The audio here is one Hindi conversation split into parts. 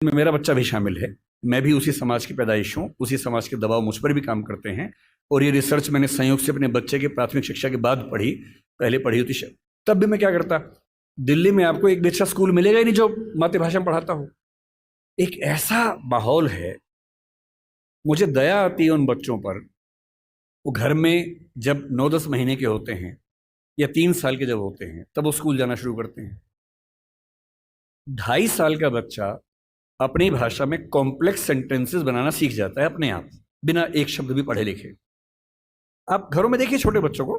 में मेरा बच्चा भी शामिल है। मैं भी उसी समाज की पैदाइश हूँ, उसी समाज के दबाव मुझ पर भी काम करते हैं। और ये रिसर्च मैंने संयोग से अपने बच्चे की प्राथमिक शिक्षा के बाद पढ़ी, पहले पढ़ी होती तब भी मैं क्या करता, दिल्ली में आपको एक भी अच्छा स्कूल मिलेगा ही नहीं जो मातृभाषा में पढ़ाता हो। एक ऐसा माहौल है, मुझे दया आती है उन बच्चों पर। वो घर में जब 9-10 महीने के होते हैं या 3 साल के जब होते हैं तब वो स्कूल जाना शुरू करते हैं। 2.5 साल का बच्चा अपनी भाषा में कॉम्प्लेक्स सेंटेंसेस बनाना सीख जाता है अपने आप, बिना एक शब्द भी पढ़े लिखे। आप घरों में देखिए छोटे बच्चों को,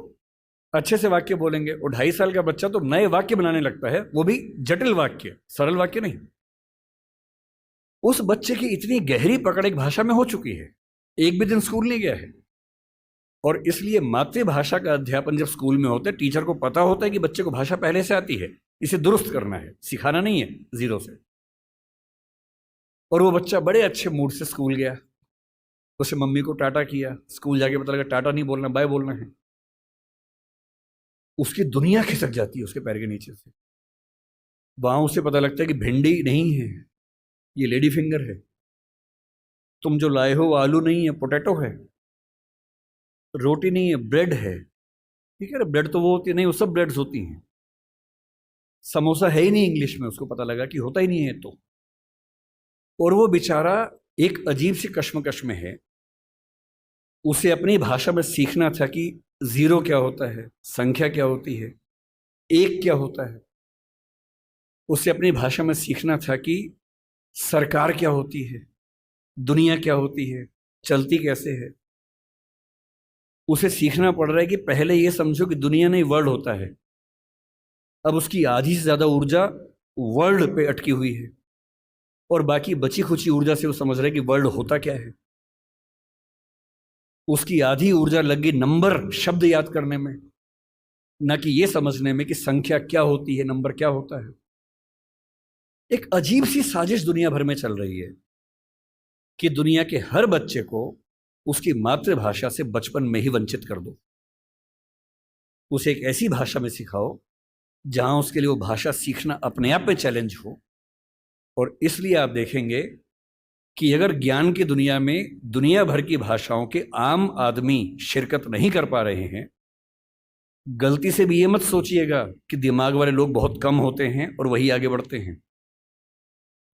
अच्छे से वाक्य बोलेंगे। और 2.5 साल का बच्चा तो नए वाक्य बनाने लगता है, वो भी जटिल वाक्य, सरल वाक्य नहीं। उस बच्चे की इतनी गहरी पकड़ एक भाषा में हो चुकी है, एक भी दिन स्कूल नहीं गया है। और इसलिए मातृभाषा का अध्यापन जब स्कूल में होता है, टीचर को पता होता है कि बच्चे को भाषा पहले से आती है, इसे दुरुस्त करना है, सिखाना नहीं है जीरो से। और वो बच्चा बड़े अच्छे मूड से स्कूल गया, उसे मम्मी को टाटा किया, स्कूल जाके पता लगा टाटा नहीं बोलना, बाय बोलना है। उसकी दुनिया खिसक जाती है उसके पैर के नीचे से। वहां उसे पता लगता है कि भिंडी नहीं है, ये लेडी फिंगर है। तुम जो लाए हो वो आलू नहीं है, पोटैटो है। रोटी नहीं है, ब्रेड है। ठीक है ना, ब्रेड तो वो होती है नहीं, वो सब ब्रेड्स होती हैं। समोसा है ही नहीं इंग्लिश में, उसको पता लगा कि होता ही नहीं है। तो और वो बेचारा एक अजीब सी कश्मकश में है। उसे अपनी भाषा में सीखना था कि जीरो क्या होता है, संख्या क्या होती है, एक क्या होता है। उसे अपनी भाषा में सीखना था कि सरकार क्या होती है, दुनिया क्या होती है, चलती कैसे है। उसे सीखना पड़ रहा है कि पहले ये समझो कि दुनिया नहीं वर्ल्ड होता है। अब उसकी आधी से ज्यादा ऊर्जा वर्ल्ड पे अटकी हुई है और बाकी बची खुची ऊर्जा से वो समझ रहा है कि वर्ल्ड होता क्या है। उसकी आधी ऊर्जा लगी नंबर, शब्द याद करने में, न कि ये समझने में कि संख्या क्या होती है, नंबर क्या होता है। एक अजीब सी साजिश दुनिया भर में चल रही है कि दुनिया के हर बच्चे को उसकी मातृभाषा से बचपन में ही वंचित कर दो। उसे एक ऐसी भाषा में सिखाओ जहां उसके लिए वो भाषा सीखना अपने आप में चैलेंज हो। और इसलिए आप देखेंगे कि अगर ज्ञान की दुनिया में दुनिया भर की भाषाओं के आम आदमी शिरकत नहीं कर पा रहे हैं, गलती से भी ये मत सोचिएगा कि दिमाग वाले लोग बहुत कम होते हैं और वही आगे बढ़ते हैं।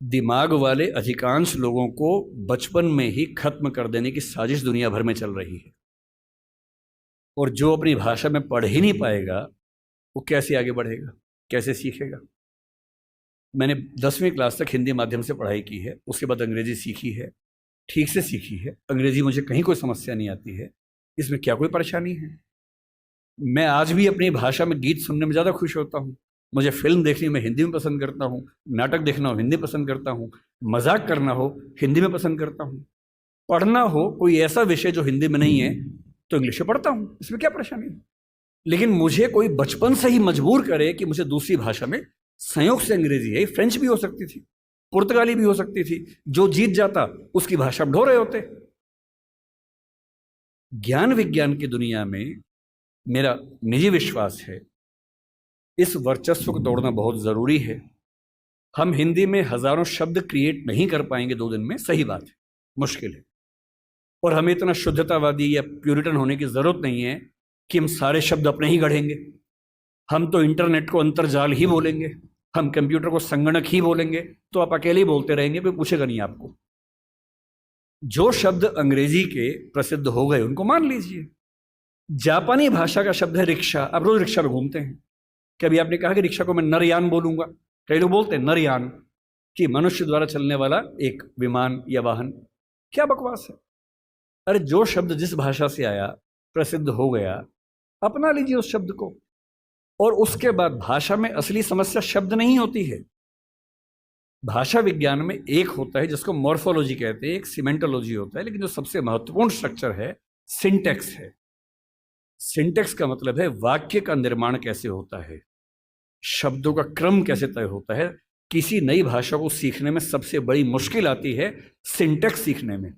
दिमाग वाले अधिकांश लोगों को बचपन में ही खत्म कर देने की साजिश दुनिया भर में चल रही है। और जो अपनी भाषा में पढ़ ही नहीं पाएगा, वो कैसे आगे बढ़ेगा, कैसे सीखेगा। मैंने 10वीं क्लास तक हिंदी माध्यम से पढ़ाई की है, उसके बाद अंग्रेजी सीखी है, ठीक से सीखी है। अंग्रेजी मुझे कहीं कोई समस्या नहीं आती है, इसमें क्या कोई परेशानी है। मैं आज भी अपनी भाषा में गीत सुनने में ज़्यादा खुश होता हूँ। मुझे फिल्म देखनी मैं हिंदी में पसंद करता हूँ, नाटक देखना हो हिंदी पसंद करता हूँ, मजाक करना हो हिंदी में पसंद करता हूँ, पढ़ना हो कोई ऐसा विषय जो हिंदी में नहीं है तो इंग्लिश में पढ़ता हूँ, इसमें क्या परेशानी है। लेकिन मुझे कोई बचपन से ही मजबूर करे कि मुझे दूसरी भाषा में, संयोग से अंग्रेजी है, फ्रेंच भी हो सकती थी, पुर्तगाली भी हो सकती थी, जो जीत जाता उसकी भाषा ढो रहे होते। ज्ञान विज्ञान की दुनिया में मेरा निजी विश्वास है इस वर्चस्व को तोड़ना बहुत जरूरी है। हम हिंदी में हजारों शब्द क्रिएट नहीं कर पाएंगे 2 दिन में, सही बात है, मुश्किल है। और हमें इतना शुद्धतावादी या प्यूरिटन होने की जरूरत नहीं है कि हम सारे शब्द अपने ही गढ़ेंगे। हम तो इंटरनेट को अंतर्जाल ही बोलेंगे, हम कंप्यूटर को संगणक ही बोलेंगे, तो आप अकेले ही बोलते रहेंगे, कोई पूछेगा नहीं आपको। जो शब्द अंग्रेजी के प्रसिद्ध हो गए उनको मान लीजिए। जापानी भाषा का शब्द है रिक्शा, आप रोज रिक्शा में घूमते हैं, कभी आपने कहा कि रिक्शा को मैं नरयान बोलूंगा? कई लोग बोलते हैं नरयान, कि मनुष्य द्वारा चलने वाला एक विमान या वाहन। क्या बकवास है। अरे जो शब्द जिस भाषा से आया, प्रसिद्ध हो गया, अपना लीजिए उस शब्द को। और उसके बाद भाषा में असली समस्या शब्द नहीं होती है। भाषा विज्ञान में एक होता है जिसको मॉर्फोलॉजी कहते हैं, एक सिमेंटोलॉजी होता है, लेकिन जो सबसे महत्वपूर्ण स्ट्रक्चर है सिंटेक्स है। सिंटेक्स का मतलब है वाक्य का निर्माण कैसे होता है, शब्दों का क्रम कैसे तय होता है। किसी नई भाषा को सीखने में सबसे बड़ी मुश्किल आती है सिंटेक्स सीखने में।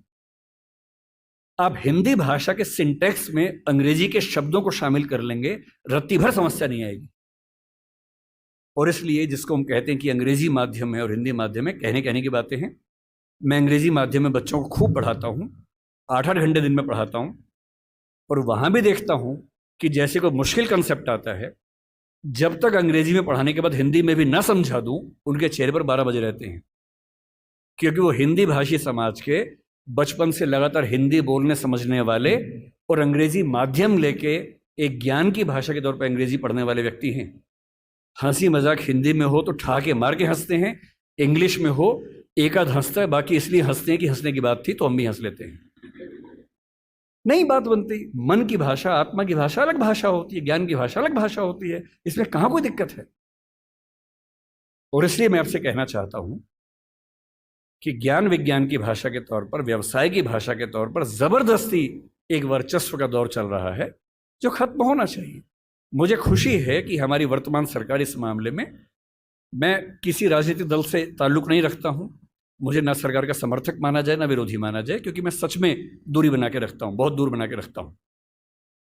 आप हिंदी भाषा के सिंटेक्स में अंग्रेजी के शब्दों को शामिल कर लेंगे, रत्ती भर समस्या नहीं आएगी। और इसलिए जिसको हम कहते हैं कि अंग्रेजी माध्यम है और हिंदी माध्यम है, कहने की बातें हैं। मैं अंग्रेजी माध्यम में बच्चों को खूब पढ़ाता हूँ, 8-8 घंटे दिन में पढ़ाता हूँ, और वहाँ भी देखता हूँ कि जैसे कोई मुश्किल कंसेप्ट आता है, जब तक अंग्रेजी में पढ़ाने के बाद हिंदी में भी ना समझा दूँ, उनके चेहरे पर 12 बजे रहते हैं, क्योंकि वो हिंदी भाषी समाज के बचपन से लगातार हिंदी बोलने समझने वाले और अंग्रेजी माध्यम लेके एक ज्ञान की भाषा के तौर पर अंग्रेजी पढ़ने वाले व्यक्ति हैं। हंसी मजाक हिंदी में हो तो ठाके मार के हंसते हैं, इंग्लिश में हो एक आध हंसता है, बाकी इसलिए हंसते हैं कि हंसने की बात थी तो हम भी हंस लेते हैं। नहीं बात बनती। मन की भाषा, आत्मा की भाषा अलग भाषा होती है, ज्ञान की भाषा अलग भाषा होती है, इसमें कहाँ कोई दिक्कत है। और इसलिए मैं आपसे कहना चाहता हूं कि ज्ञान विज्ञान की भाषा के तौर पर, व्यवसाय की भाषा के तौर पर जबरदस्ती एक वर्चस्व का दौर चल रहा है जो खत्म होना चाहिए। मुझे खुशी है कि हमारी वर्तमान सरकार इस मामले में, मैं किसी राजनीतिक दल से ताल्लुक नहीं रखता हूं, मुझे ना सरकार का समर्थक माना जाए ना विरोधी माना जाए, क्योंकि मैं सच में दूरी बना के रखता हूं, बहुत दूर बना के रखता हूं।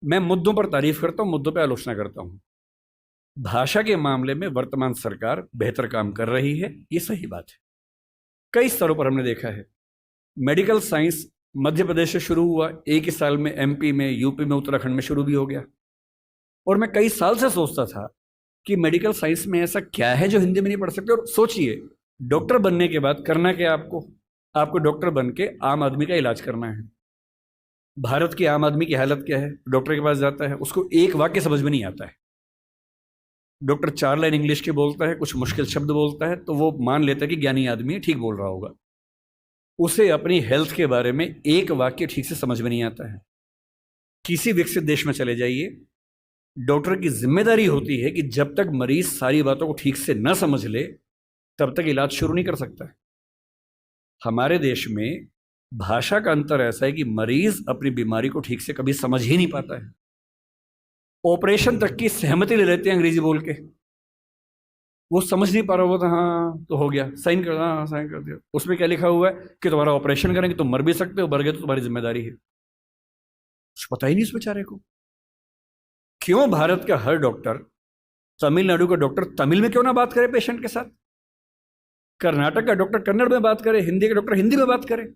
मैं मुद्दों पर तारीफ करता हूं, मुद्दों पर आलोचना करता हूं। भाषा के मामले में वर्तमान सरकार बेहतर काम कर रही है, ये सही बात है। कई स्तरों पर हमने देखा है। मेडिकल साइंस मध्य प्रदेश से शुरू हुआ, एक ही साल में MP में, UP में, उत्तराखंड में शुरू भी हो गया। और मैं कई साल से सोचता था कि मेडिकल साइंस में ऐसा क्या है जो हिंदी में नहीं पढ़ सकते। और सोचिए, डॉक्टर बनने के बाद करना क्या आपको डॉक्टर बन के आम आदमी का इलाज करना है। भारत की आम आदमी की हालत क्या है? डॉक्टर के पास जाता है, उसको एक वाक्य समझ में नहीं आता है। डॉक्टर 4 लाइन इंग्लिश के बोलता है, कुछ मुश्किल शब्द बोलता है, तो वो मान लेता है कि ज्ञानी आदमी है, ठीक बोल रहा होगा। उसे अपनी हेल्थ के बारे में एक वाक्य ठीक से समझ में नहीं आता है। किसी विकसित देश में चले जाइए, डॉक्टर की जिम्मेदारी होती है कि जब तक मरीज सारी बातों को ठीक से न समझ ले तब तक इलाज शुरू नहीं कर सकता है। हमारे देश में भाषा का अंतर ऐसा है कि मरीज अपनी बीमारी को ठीक से कभी समझ ही नहीं पाता है। ऑपरेशन तक की सहमति ले लेते हैं अंग्रेजी बोल के, वो समझ नहीं पा रहा होता, हाँ तो हो गया, साइन कर, हाँ साइन कर दिया। उसमें क्या लिखा हुआ है कि तुम्हारा ऑपरेशन करेंगे, तुम मर भी सकते हो, मर गए तो तुम्हारी जिम्मेदारी है। कुछ पता ही नहीं उस बेचारे को। क्यों भारत का हर डॉक्टर, तमिलनाडु का डॉक्टर तमिल में क्यों ना बात करे पेशेंट के साथ, कर्नाटक का डॉक्टर कन्नड़ में बात करे, हिंदी का डॉक्टर हिंदी में बात करे,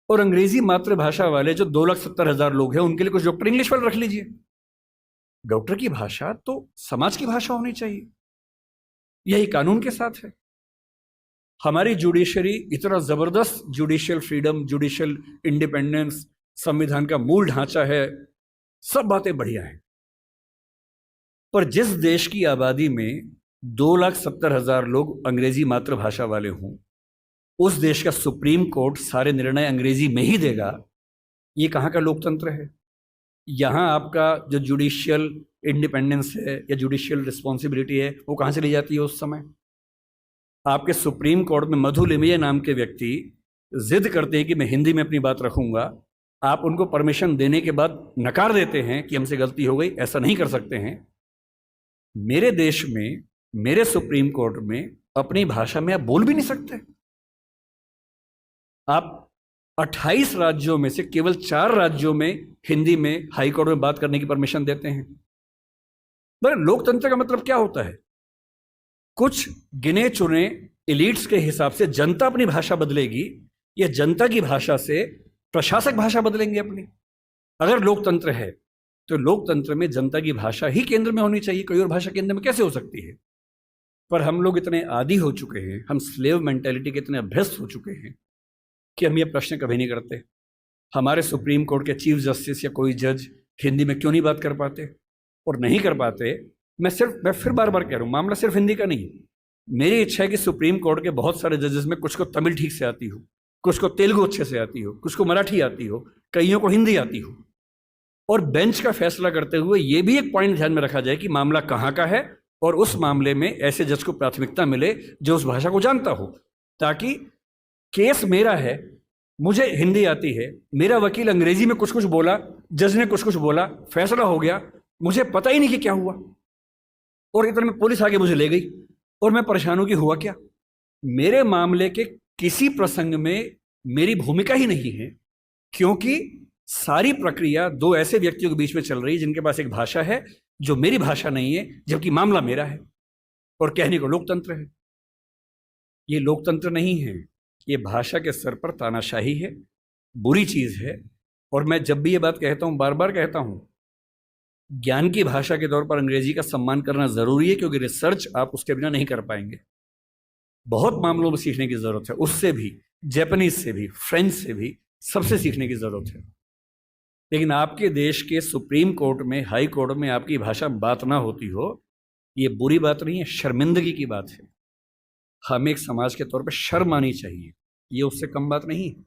और अंग्रेजी मातृभाषा वाले जो 2,70,000 लोग हैं उनके लिए कुछ डॉक्टर इंग्लिश वाले रख लीजिए। डॉक्टर की भाषा तो समाज की भाषा होनी चाहिए, यही कानून के साथ है। हमारी जुडिशरी इतना जबरदस्त जुडिशियल फ्रीडम, जुडिशियल इंडिपेंडेंस, संविधान का मूल ढांचा है, सब बातें बढ़िया हैं। पर जिस देश की आबादी में 2,70,000 लोग अंग्रेजी मातृभाषा वाले हों, उस देश का सुप्रीम कोर्ट सारे निर्णय अंग्रेजी में ही देगा, ये कहाँ का लोकतंत्र है? यहाँ आपका जो जुडिशियल इंडिपेंडेंस है या जुडिशियल रिस्पॉन्सिबिलिटी है वो कहाँ से ली जाती है? उस समय आपके सुप्रीम कोर्ट में मधु लिमये नाम के व्यक्ति जिद करते हैं कि मैं हिंदी में अपनी बात रखूंगा, आप उनको परमिशन देने के बाद नकार देते हैं कि हमसे गलती हो गई, ऐसा नहीं कर सकते हैं। मेरे देश में, मेरे सुप्रीम कोर्ट में अपनी भाषा में आप बोल भी नहीं सकते। आप 28 राज्यों में से केवल 4 राज्यों में हिंदी में हाई कोर्ट में बात करने की परमिशन देते हैं। पर लोकतंत्र का मतलब क्या होता है? कुछ गिने चुने एलिट्स के हिसाब से जनता अपनी भाषा बदलेगी या जनता की भाषा से प्रशासक भाषा बदलेंगे अपनी? अगर लोकतंत्र है तो लोकतंत्र में जनता की भाषा ही केंद्र में होनी चाहिए, कोई और भाषा केंद्र में कैसे हो सकती है? पर हम लोग इतने आदी हो चुके हैं, हम स्लेव मेंटेलिटी के इतने अभ्यस्त हो चुके हैं कि हम ये प्रश्न कभी नहीं करते। हमारे सुप्रीम कोर्ट के चीफ जस्टिस या कोई जज हिंदी में क्यों नहीं बात कर पाते? और नहीं कर पाते, मैं फिर बार बार कह रहा हूँ, मामला सिर्फ हिंदी का नहीं। मेरी इच्छा है कि सुप्रीम कोर्ट के बहुत सारे जजेस में कुछ को तमिल ठीक से आती हो, कुछ को तेलुगु अच्छे से आती हो, कुछ को मराठी आती हो, कईयों को हिंदी आती हो। और बेंच का फैसला करते हुए ये भी एक पॉइंट ध्यान में रखा जाए कि मामला कहाँ का है और उस मामले में ऐसे जज को प्राथमिकता मिले जो उस भाषा को जानता हो, ताकि केस मेरा है, मुझे हिंदी आती है, मेरा वकील अंग्रेजी में कुछ कुछ बोला, जज ने कुछ कुछ बोला, फैसला हो गया, मुझे पता ही नहीं कि क्या हुआ, और इतने में पुलिस आके मुझे ले गई और मैं परेशान हूं कि हुआ क्या। मेरे मामले के किसी प्रसंग में मेरी भूमिका ही नहीं है, क्योंकि सारी प्रक्रिया 2 ऐसे व्यक्तियों के बीच में चल रही है जिनके पास एक भाषा है जो मेरी भाषा नहीं है, जबकि मामला मेरा है। और कहने को लोकतंत्र है। ये लोकतंत्र नहीं है, ये भाषा के स्तर पर तानाशाही है, बुरी चीज है। और मैं जब भी ये बात कहता हूं, बार बार कहता हूं, ज्ञान की भाषा के तौर पर अंग्रेजी का सम्मान करना जरूरी है, क्योंकि रिसर्च आप उसके बिना नहीं कर पाएंगे। बहुत मामलों में सीखने की जरूरत है, उससे भी, जापानीज से भी, फ्रेंच से भी, सबसे सीखने की जरूरत है। लेकिन आपके देश के सुप्रीम कोर्ट में, हाई कोर्ट में आपकी भाषा बात ना होती हो, ये बुरी बात नहीं है, शर्मिंदगी की बात है। हमें एक समाज के तौर पर शर्म आनी चाहिए, ये उससे कम बात नहीं है।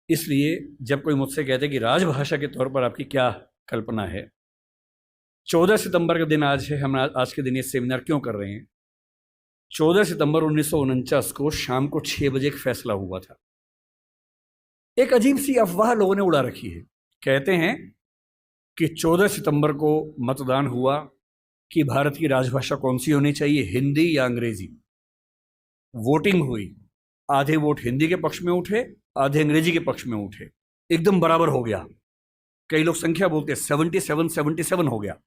इसलिए जब कोई मुझसे कहते कि राजभाषा के तौर पर आपकी क्या कल्पना है, 14 सितंबर का दिन आज है, हम आज के दिन ये सेमिनार क्यों कर रहे हैं? 14 सितंबर 1949 को शाम को 6 बजे एक फैसला हुआ था। एक अजीब सी अफवाह लोगों ने उड़ा रखी है। कहते हैं कि 14 सितंबर को मतदान हुआ कि भारत की राजभाषा कौन सी होनी चाहिए, हिंदी या अंग्रेजी। वोटिंग हुई, आधे वोट हिंदी के पक्ष में उठे, आधे अंग्रेजी के पक्ष में उठे, एकदम बराबर हो गया। कई लोग संख्या बोलते हैं, 77-77 हो गया।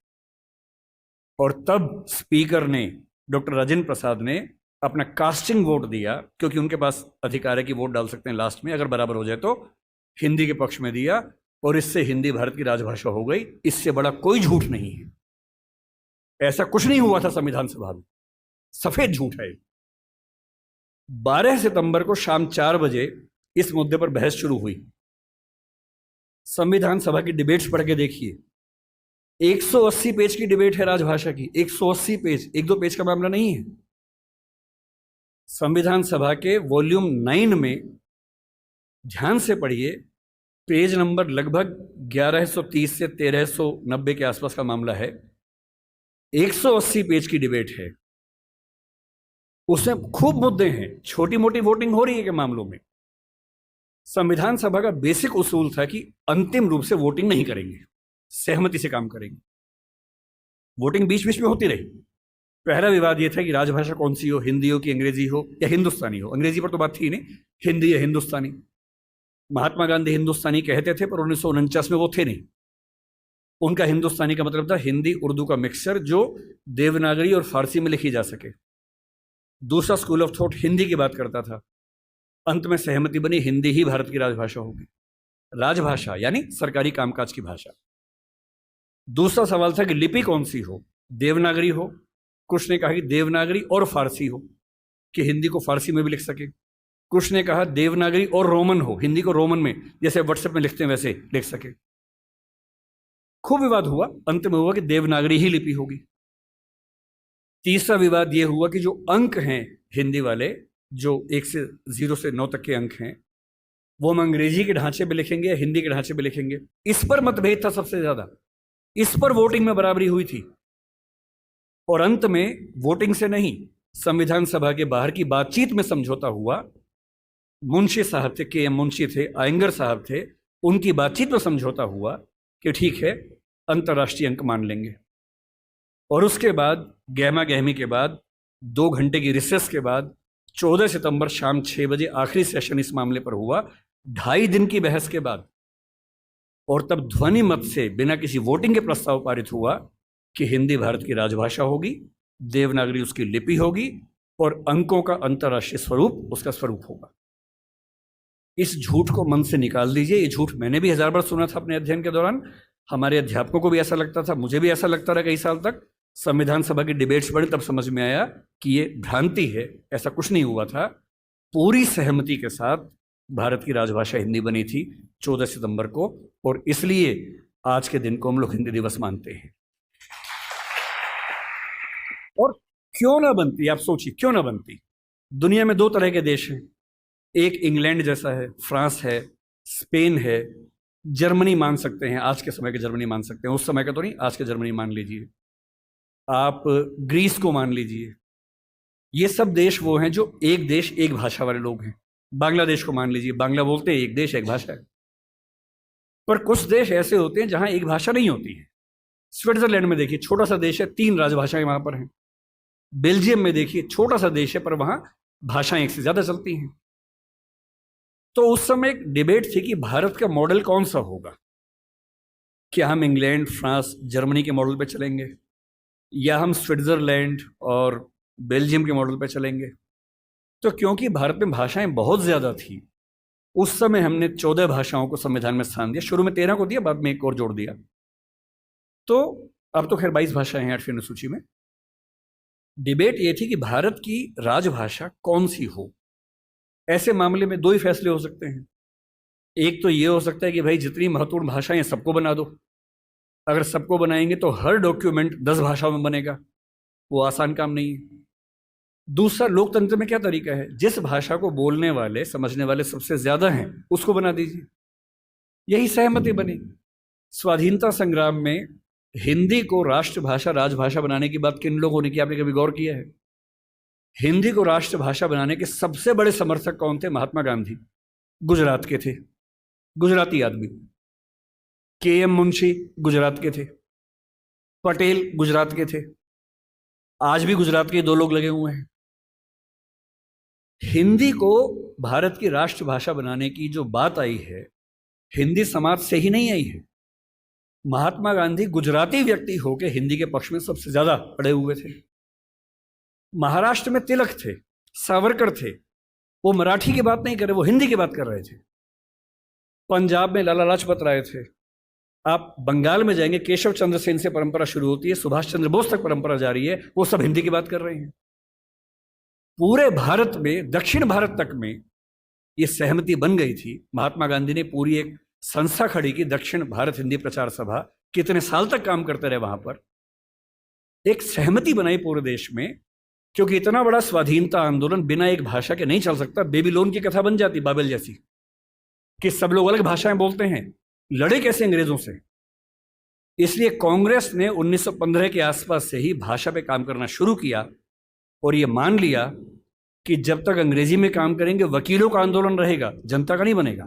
और तब स्पीकर ने, डॉक्टर राजेंद्र प्रसाद ने अपना कास्टिंग वोट दिया, क्योंकि उनके पास अधिकार है कि वोट डाल सकते हैं लास्ट में, अगर बराबर हो जाए तो, हिंदी के पक्ष में दिया, और इससे हिंदी भारत की राजभाषा हो गई। इससे बड़ा कोई झूठ नहीं है। ऐसा कुछ नहीं हुआ था संविधान सभा में, सफेद झूठ है। 12 सितंबर को शाम 4 बजे इस मुद्दे पर बहस शुरू हुई। संविधान सभा की डिबेट्स पढ़ के देखिए, 180 पेज की डिबेट है राजभाषा की, 180 पेज, 1-2 पेज का मामला नहीं है। संविधान सभा के वॉल्यूम 9 में ध्यान से पढ़िए, पेज नंबर लगभग 1130 से 1390 के आसपास का मामला है। 180 पेज की डिबेट है, उसमें खूब मुद्दे हैं, छोटी मोटी वोटिंग हो रही है के मामलों में। संविधान सभा का बेसिक उसूल था कि अंतिम रूप से वोटिंग नहीं करेंगे, सहमति से काम करेंगे। वोटिंग बीच बीच में होती रही। पहला विवाद यह था कि राजभाषा कौन सी हो, हिंदी हो कि अंग्रेजी हो या हिंदुस्तानी हो। अंग्रेजी पर तो बात थी नहीं, हिंदी या हिंदुस्तानी। महात्मा गांधी हिंदुस्तानी कहते थे, पर 1949 में वो थे नहीं। उनका हिंदुस्तानी का मतलब था हिंदी उर्दू का मिक्सचर, जो देवनागरी और फारसी में लिखी जा सके। दूसरा स्कूल ऑफ थॉट हिंदी की बात करता था। अंत में सहमति बनी, हिंदी ही भारत की राजभाषा होगी। राजभाषा यानी सरकारी कामकाज की भाषा। दूसरा सवाल था कि लिपि कौन सी हो, देवनागरी हो, कुछ ने कहा कि देवनागरी और फारसी हो, कि हिंदी को फारसी में भी लिख सके। कुछ ने कहा देवनागरी और रोमन हो, हिंदी को रोमन में, जैसे व्हाट्सएप में लिखते हैं वैसे लिख सके। खूब विवाद हुआ, अंत में हुआ कि देवनागरी ही लिपि होगी। तीसरा विवाद यह हुआ कि जो अंक हैं हिंदी वाले, जो 1 से 0 से 9 तक के अंक हैं, वो हम अंग्रेजी के ढांचे में लिखेंगे या हिंदी के ढांचे में लिखेंगे। इस पर मतभेद था सबसे ज्यादा। इस पर वोटिंग में बराबरी हुई थी। और अंत में वोटिंग से नहीं, संविधान सभा के बाहर की बातचीत में समझौता हुआ। मुंशी साहब थे, के एम मुंशी थे, आयंगर साहब थे, उनकी बातचीत में समझौता हुआ कि ठीक है, अंतर्राष्ट्रीय अंक मान लेंगे। और उसके बाद गहमा गहमी के बाद, 2 घंटे की रिसेस के बाद, 14 सितंबर शाम 6 बजे आखिरी सेशन इस मामले पर हुआ, 2.5 दिन की बहस के बाद। और तब ध्वनि मत से, बिना किसी वोटिंग के प्रस्ताव पारित हुआ कि हिंदी भारत की राजभाषा होगी, देवनागरी उसकी लिपि होगी, और अंकों का अंतर्राष्ट्रीय स्वरूप उसका स्वरूप होगा। इस झूठ को मन से निकाल दीजिए। ये झूठ मैंने भी 1000 बार सुना था अपने अध्ययन के दौरान। हमारे अध्यापकों को भी ऐसा लगता था, मुझे भी ऐसा लगता रहा कई साल तक। संविधान सभा की डिबेट्स पढ़ी तब समझ में आया कि ये भ्रांति है, ऐसा कुछ नहीं हुआ था। पूरी सहमति के साथ भारत की राजभाषा हिंदी बनी थी 14 सितंबर को, और इसलिए आज के दिन को हम लोग हिंदी दिवस मानते हैं। और क्यों ना बनती, आप सोचिए क्यों ना बनती। दुनिया में 2 तरह के देश हैं, एक इंग्लैंड जैसा है, फ्रांस है, स्पेन है, जर्मनी मान सकते हैं, आज के समय के जर्मनी मान सकते हैं, उस समय का तो नहीं, आज के जर्मनी मान लीजिए, आप ग्रीस को मान लीजिए। ये सब देश वो हैं जो एक देश एक भाषा वाले लोग हैं। बांग्लादेश को मान लीजिए, बांग्ला बोलते हैं, एक देश एक भाषा है। पर कुछ देश ऐसे होते हैं जहां एक भाषा नहीं होती है। स्विट्जरलैंड में देखिए, छोटा सा देश है, 3 राजभाषाएं वहां पर हैं। बेल्जियम में देखिए, छोटा सा देश है, पर वहां भाषाएं 1 से ज्यादा चलती हैं। तो उस समय एक डिबेट थी कि भारत का मॉडल कौन सा होगा। क्या हम इंग्लैंड, फ्रांस, जर्मनी के मॉडल पे चलेंगे, या हम स्विट्जरलैंड और बेल्जियम के मॉडल पे चलेंगे? तो क्योंकि भारत में भाषाएं बहुत ज्यादा थी, उस समय हमने 14 भाषाओं को संविधान में स्थान दिया। शुरू में 13 को दिया, बाद में एक और जोड़ दिया। तो अब तो खैर 22 भाषाएं हैं 8वीं अनुसूची में। डिबेट ये थी कि भारत की राजभाषा कौन सी हो। ऐसे मामले में दो ही फैसले हो सकते हैं। एक तो ये हो सकता है कि भाई जितनी महत्वपूर्ण भाषाएं सबको बना दो। अगर सबको बनाएंगे तो हर डॉक्यूमेंट 10 भाषाओं में बनेगा, वो आसान काम नहीं है। दूसरा, लोकतंत्र में क्या तरीका है, जिस भाषा को बोलने वाले समझने वाले सबसे ज्यादा हैं उसको बना दीजिए। यही सहमति बनी। स्वाधीनता संग्राम में हिंदी को राष्ट्रभाषा राजभाषा बनाने की बात किन लोगों ने की, आपने कभी गौर किया है? हिंदी को राष्ट्रभाषा बनाने के सबसे बड़े समर्थक कौन थे? महात्मा गांधी, गुजरात के थे, गुजराती आदमी। के.एम. मुंशी गुजरात के थे, पटेल गुजरात के थे, आज भी गुजरात के दो लोग लगे हुए हैं। हिंदी को भारत की राष्ट्रभाषा बनाने की जो बात आई है, हिंदी समाज से ही नहीं आई है। महात्मा गांधी गुजराती व्यक्ति होकर हिंदी के पक्ष में सबसे ज्यादा अड़े हुए थे। महाराष्ट्र में तिलक थे, सावरकर थे, वो मराठी की बात नहीं कर रहे, वो हिंदी की बात कर रहे थे। पंजाब में लाला लाजपत राय थे। आप बंगाल में जाएंगे, केशव चंद्र सेन से परंपरा शुरू होती है, सुभाष चंद्र बोस तक परंपरा जारी है, वो सब हिंदी की बात कर रहे हैं। पूरे भारत में, दक्षिण भारत तक में ये सहमति बन गई थी। महात्मा गांधी ने पूरी एक संस्था खड़ी की, दक्षिण भारत हिंदी प्रचार सभा। कितने साल तक काम करते रहे वहां पर। एक सहमति बनाई पूरे देश में, क्योंकि इतना बड़ा स्वाधीनता आंदोलन बिना एक भाषा के नहीं चल सकता। बेबीलोन की कथा बन जाती, बाबेल जैसी, कि सब लोग अलग भाषाएं बोलते हैं, लड़े कैसे अंग्रेजों से। इसलिए कांग्रेस ने 1915 के आसपास से ही भाषा पे काम करना शुरू किया और ये मान लिया कि जब तक अंग्रेजी में काम करेंगे वकीलों का आंदोलन रहेगा, जनता का नहीं बनेगा।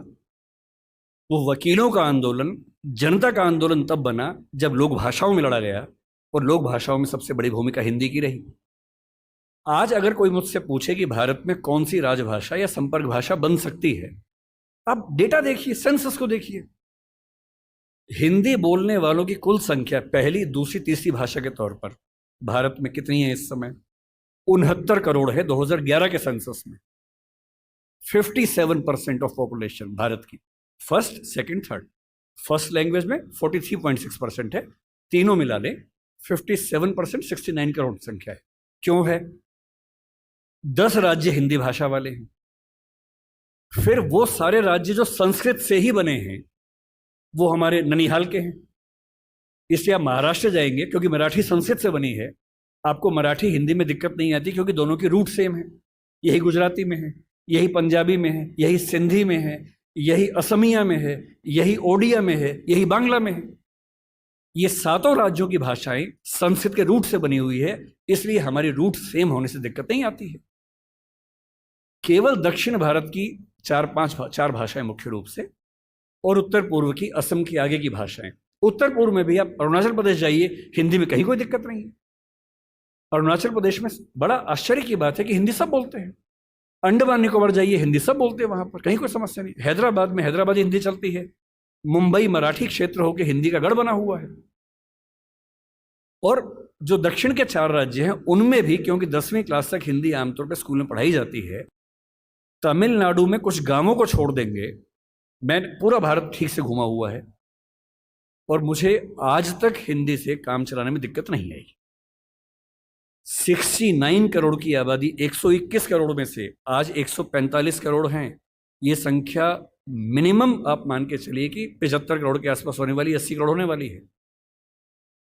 वो वकीलों का आंदोलन जनता का आंदोलन तब बना जब लोक भाषाओं में लड़ा गया, और लोक भाषाओं में सबसे बड़ी भूमिका हिंदी की रही। आज अगर कोई मुझसे पूछे कि भारत में कौन सी राजभाषा या संपर्क भाषा बन सकती है, आप डेटा देखिए, सेंसस को देखिए। हिंदी बोलने वालों की कुल संख्या पहली, दूसरी, तीसरी भाषा के तौर पर भारत में कितनी है इस समय? 69 करोड़ है 2011 के सेंसस में। 57% ऑफ पॉपुलेशन भारत की, first, second, third. First language में 43.6% है, तीनों मिला ले 57%, 69 करोड़ संख्या है। क्यों है? 10 राज्य हिंदी भाषा वाले हैं। फिर वो सारे राज्य जो संस्कृत से ही बने हैं, वो हमारे ननिहाल के हैं। इसलिए आप महाराष्ट्र जाएंगे, क्योंकि मराठी संस्कृत से बनी है, आपको मराठी हिंदी में दिक्कत नहीं आती, क्योंकि दोनों की रूट सेम है। यही गुजराती में है, यही पंजाबी में है, यही सिंधी में है, यही असमिया में है, यही ओडिया में है, यही बांग्ला में है। ये सातों राज्यों की भाषाएं संस्कृत के रूट से बनी हुई है, इसलिए हमारी रूट सेम होने से दिक्कत नहीं आती है। केवल दक्षिण भारत की चार भाषाएं मुख्य रूप से, और उत्तर पूर्व की, असम की आगे की भाषाएं। उत्तर पूर्व में भी आप अरुणाचल प्रदेश जाइए, हिंदी में कहीं कोई दिक्कत नहीं है। अरुणाचल प्रदेश में बड़ा आश्चर्य की बात है कि हिंदी सब बोलते हैं। अंडमान निकोबार जाइए, हिंदी सब बोलते हैं, वहां पर कहीं कोई समस्या नहीं। हैदराबाद में हैदराबादी हिंदी चलती है। मुंबई मराठी क्षेत्र होकर हिंदी का गढ़ बना हुआ है। और जो दक्षिण के 4 राज्य हैं उनमें भी, क्योंकि 10वीं क्लास तक हिंदी आमतौर पर स्कूल में पढ़ाई जाती है, तमिलनाडु में कुछ गांवों को छोड़ देंगे, मैं पूरा भारत ठीक से घूमा हुआ है, और मुझे आज तक हिंदी से काम चलाने में दिक्कत नहीं आई। 69 करोड़ की आबादी, 121 करोड़ में से आज 145 करोड़ हैं। ये संख्या मिनिमम आप मान के चलिए कि 75 करोड़ के आसपास होने वाली, 80 करोड़ होने वाली है।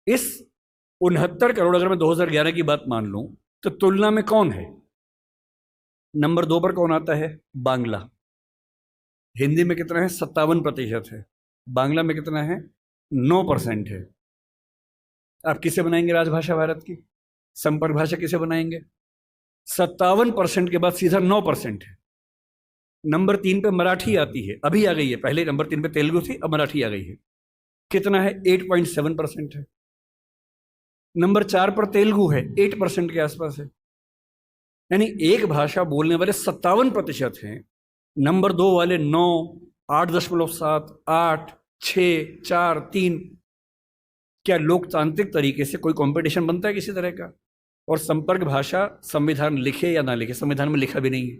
इस 69 करोड़, अगर मैं 2011 की बात मान लूं, तो तुलना में कौन है? नंबर 2 पर कौन आता है? बांग्ला। हिंदी में कितना है? 57% है। बांग्ला में कितना है? 9% है। आप किसे बनाएंगे राजभाषा भारत की? संपर्क भाषा किसे बनाएंगे? 57% के बाद सीधा 9% है। नंबर 3 पे मराठी आती है, अभी आ गई है। पहले नंबर 3 पे तेलुगु थी, अब मराठी आ गई है। कितना है? 8.7% है। नंबर 4 पर तेलुगु है, 8% के आसपास है। यानी एक भाषा बोलने वाले 57% हैं, नंबर 2 वाले 9, 8.7, 8, 6, 4, 3। क्या लोकतांत्रिक तरीके से कोई कंपटीशन बनता है किसी तरह का? और संपर्क भाषा संविधान लिखे या ना लिखे, संविधान में लिखा भी नहीं है।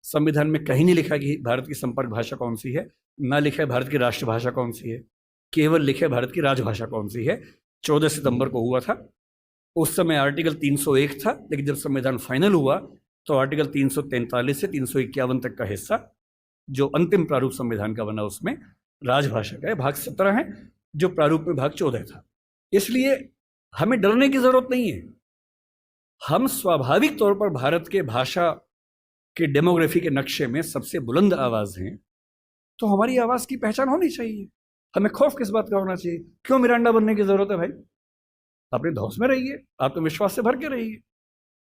संविधान में कहीं नहीं लिखा कि भारत की संपर्क भाषा कौन सी है, ना लिखा है भारत की राष्ट्रभाषा कौन सी है, केवल लिखे भारत की राजभाषा कौन सी है। 14 सितंबर को हुआ था, उस समय आर्टिकल 301 था, लेकिन जब संविधान फाइनल हुआ तो आर्टिकल 343 से 351 तक का हिस्सा जो अंतिम प्रारूप संविधान का बना उसमें राजभाषा का है। भाग 17 है, जो प्रारूप में भाग 14 था। इसलिए हमें डरने की जरूरत नहीं है। हम स्वाभाविक तौर पर भारत के भाषा के डेमोग्राफी के नक्शे में सबसे बुलंद आवाज हैं, तो हमारी आवाज की पहचान होनी चाहिए। हमें खौफ किस बात का होना चाहिए? क्यों मिरांडा बनने की जरूरत है भाई? अपने धौस में रहिए, आत्मविश्वास से भर के रहिए।